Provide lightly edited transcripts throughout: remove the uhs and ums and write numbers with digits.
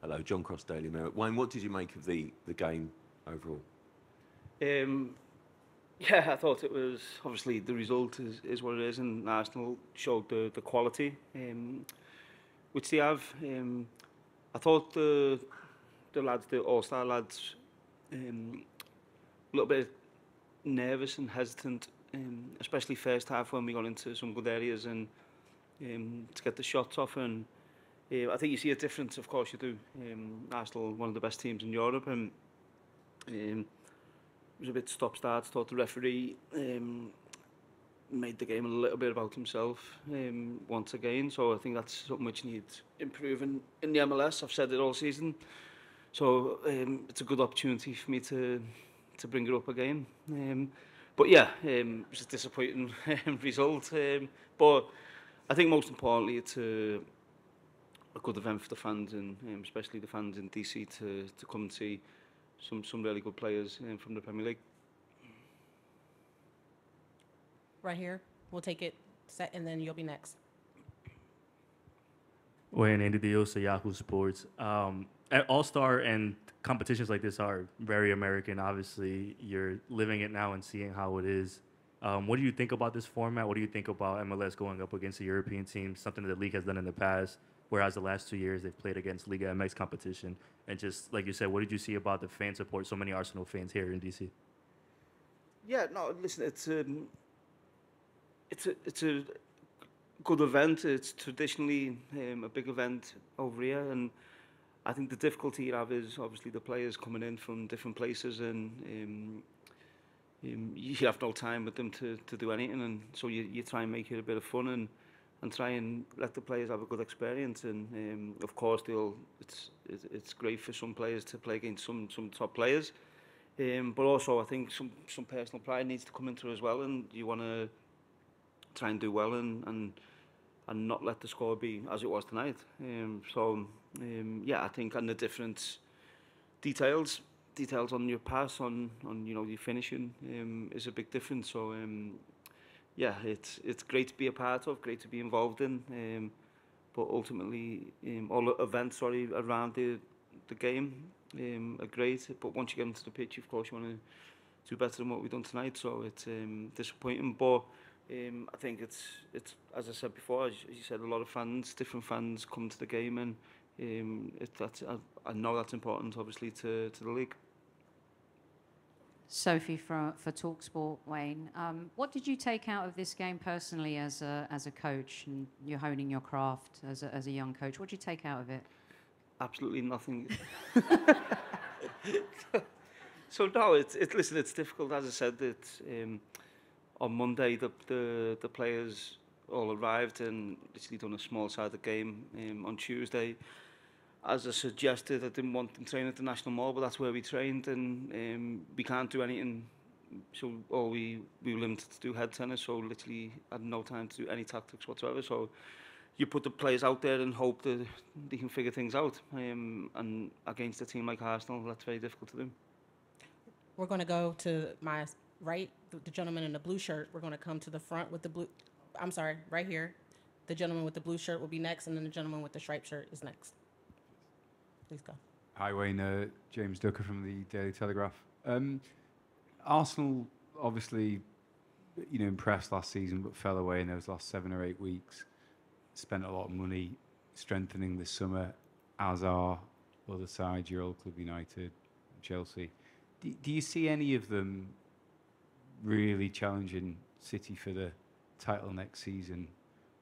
Hello, John Cross, Daily Mirror. Wayne, what did you make of the game overall? Yeah, I thought it was obviously the result is what it is, and Arsenal showed the quality which they have. I thought the lads, the All-Star lads, a little bit nervous and hesitant, especially first half when we got into some good areas and to get the shots off. And I think you see a difference, of course you do. Arsenal, one of the best teams in Europe, and it was a bit stop-start. Thought the referee made the game a little bit about himself once again. So I think that's something which needs improving in the MLS. I've said it all season. So it's a good opportunity for me to bring it up again. But yeah, it was a disappointing result. But I think most importantly, it's a good event for the fans, and especially the fans in DC to come and see some really good players from the Premier League. Right here. We'll take it set, and then you'll be next. Wayne, Andy Diosa, Yahoo Sports. All-Star and competitions like this are very American. Obviously, you're living it now and seeing how it is. What do you think about this format? What do you think about MLS going up against a European team, something that the league has done in the past, whereas the last 2 years they've played against Liga MX competition? And just like you said, what did you see about the fan support, so many Arsenal fans here in DC? Yeah, no, listen, it's a good event. It's traditionally a big event over here, and I think the difficulty you have is obviously the players coming in from different places, and you have no time with them to do anything, and so you try and make it a bit of fun and try and let the players have a good experience. And of course, it's great for some players to play against some top players, but also I think some personal pride needs to come into it as well, and you want to try and do well and not let the score be as it was tonight. Yeah, I think, and the different details on your pass, on your finishing is a big difference. So yeah, it's great to be a part of, great to be involved in, but ultimately all the events around the game are great. But once you get into the pitch, of course, you want to do better than what we've done tonight. So it's disappointing, but I think it's as I said before, as you said, a lot of fans, different fans come to the game, and I know that's important, obviously, to the league. Sophie for TalkSport, Wayne. What did you take out of this game personally as a coach, and you're honing your craft as a young coach? What did you take out of it? Absolutely nothing. So no, listen, it's difficult. As I said, it's on Monday the players all arrived and literally done a small sided game. On Tuesday, as I suggested, I didn't want them training at the National Mall, but that's where we trained, and we can't do anything. So we were limited to do head tennis, so literally had no time to do any tactics whatsoever. So you put the players out there and hope that they can figure things out. And against a team like Arsenal, that's very difficult to do. We're going to go to my right, the gentleman in the blue shirt. We're going to come to the front with the blue. I'm sorry, right here. The gentleman with the blue shirt will be next, and then the gentleman with the striped shirt is next. Please go. Hi, Wayne. James Ducker from the Daily Telegraph. Arsenal obviously, impressed last season, but fell away in those last 7 or 8 weeks. Spent a lot of money strengthening this summer, as are other sides, your old Club United, Chelsea. Do you see any of them really challenging City for the title next season,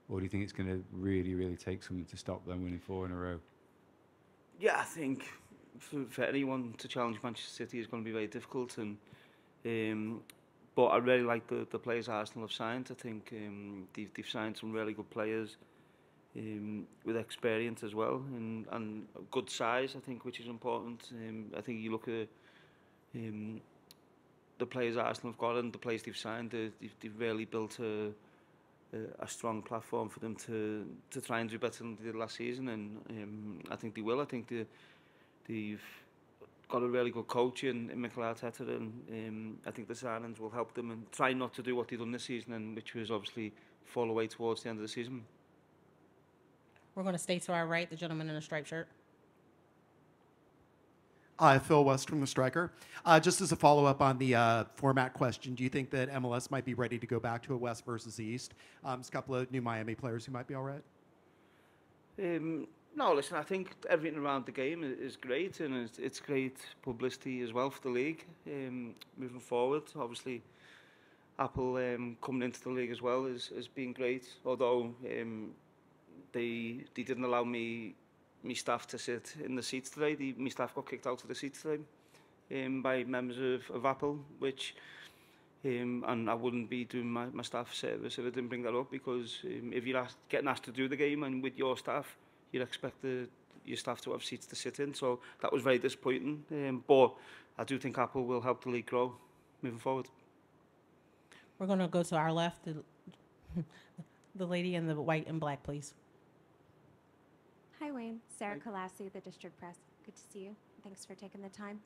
or do you think it's going to really, really take something to stop them winning 4 in a row? Yeah, I think for anyone to challenge Manchester City is going to be very difficult, and but I really like the players Arsenal have signed. I think they've signed some really good players with experience as well, and good size, I think, which is important. I think you look at the players Arsenal have got and the players they've signed, they've really built a strong platform for them to try and do better than they did last season, and I think they will. I think they've got a really good coach in Mikel Arteta, and I think the signings will help them and try not to do what they've done this season, and which was obviously fall away towards the end of the season. We're going to stay to our right, the gentleman in the striped shirt. Phil West from The Striker. Just as a follow-up on the format question, do you think that MLS might be ready to go back to a West versus East? There's a couple of new Miami players who might be all right. No, listen, I think everything around the game is great, and it's great publicity as well for the league moving forward. Obviously, Apple coming into the league as well has been great, although they didn't allow me staff to sit in the seats today. My staff got kicked out of the seats today by members of Apple, which and I wouldn't be doing my staff service if I didn't bring that up, because if you're getting asked to do the game and with your staff, you'd expect your staff to have seats to sit in. So that was very disappointing. But I do think Apple will help the league grow moving forward. We're going to go to our left. The lady in the white and black, please. Hi, Wayne. Sarah Kalassi, the District Press. Good to see you. Thanks for taking the time.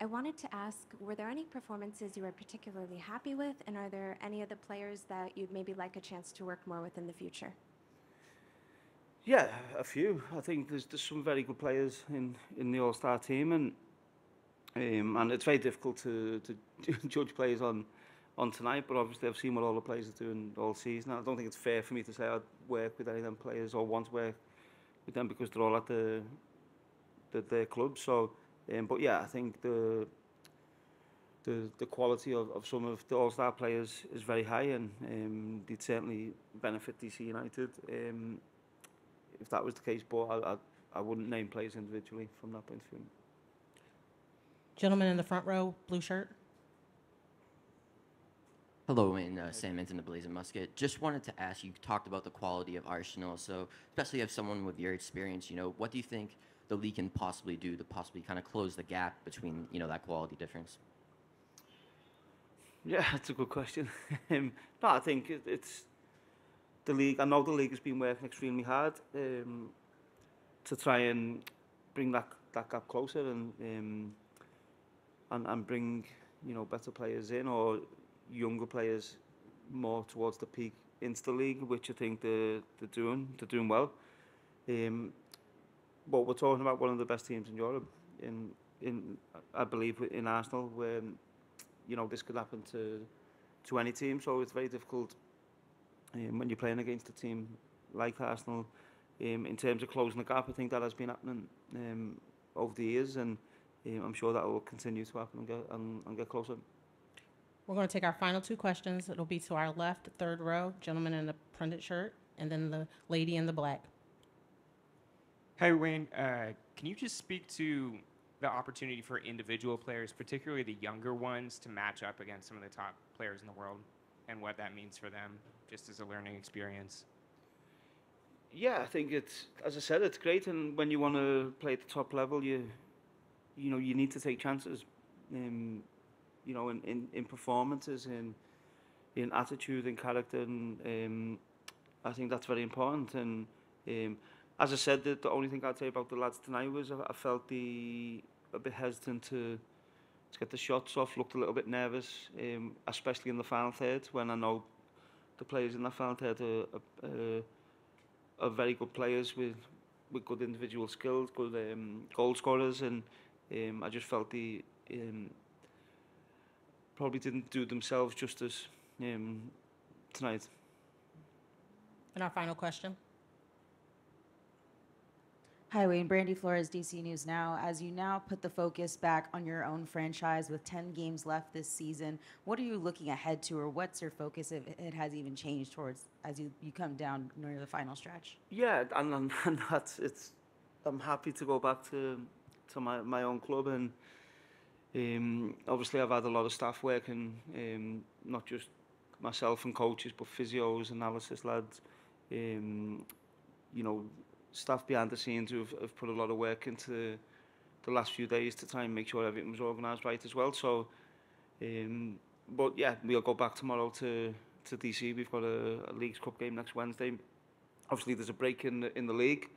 I wanted to ask, were there any performances you were particularly happy with, and are there any of the players that you'd maybe like a chance to work more with in the future? Yeah, a few. I think there's some very good players in the All-Star team, and it's very difficult to judge players on tonight, but obviously I've seen what all the players are doing all season. I don't think it's fair for me to say I'd work with any of them players or want to work with them because they're all at their club. So, but yeah, I think the quality of some of the All-Star players is very high, and they'd certainly benefit DC United if that was the case. But I wouldn't name players individually from that point of view. Gentleman in the front row, blue shirt. Hello, and Sam Minton, the Blazing Musket. Just wanted to ask, you talked about the quality of Arsenal, so especially as someone with your experience, what do you think the league can possibly do to possibly kind of close the gap between, that quality difference? Yeah, that's a good question. No, I think it's the league. I know the league has been working extremely hard to try and bring that gap closer and bring better players in, or younger players more towards the peak into the league, which I think they're doing well. But we're talking about one of the best teams in Europe, I believe in Arsenal, where this could happen to any team. So it's very difficult when you're playing against a team like Arsenal. In terms of closing the gap, I think that has been happening over the years, and I'm sure that will continue to happen and get closer. We're going to take our final two questions. It'll be to our left, third row, gentleman in the printed shirt, and then the lady in the black. Hi, Wayne. Can you just speak to the opportunity for individual players, particularly the younger ones, to match up against some of the top players in the world, and what that means for them, just as a learning experience? Yeah, I think as I said, it's great, and when you want to play at the top level, you need to take chances. In performances, in attitude, in character, and I think that's very important. And as I said, the only thing I'd say about the lads tonight was I felt a bit hesitant to get the shots off, looked a little bit nervous, especially in the final third, when I know the players in that final third are very good players with good individual skills, good goal scorers, and I just felt probably didn't do themselves justice tonight. And our final question. Hi, Wayne. Brandy Flores, DC News Now. As you now put the focus back on your own franchise with 10 games left this season, what are you looking ahead to, or what's your focus, if it has even changed towards as you come down near the final stretch? Yeah, and I'm happy to go back to my own club, and obviously I've had a lot of staff working, not just myself and coaches, but physios, analysis lads, staff behind the scenes who have put a lot of work into the last few days to try and make sure everything was organised right as well. So, but yeah, we'll go back tomorrow to DC. We've got a Leagues Cup game next Wednesday. Obviously there's a break in the league,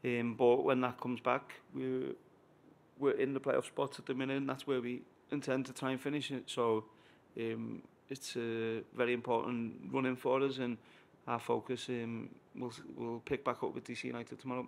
but when that comes back, we're in the playoff spots at the minute, and that's where we intend to try and finish it. So it's a very important run-in for us, and our focus will pick back up with DC United tomorrow.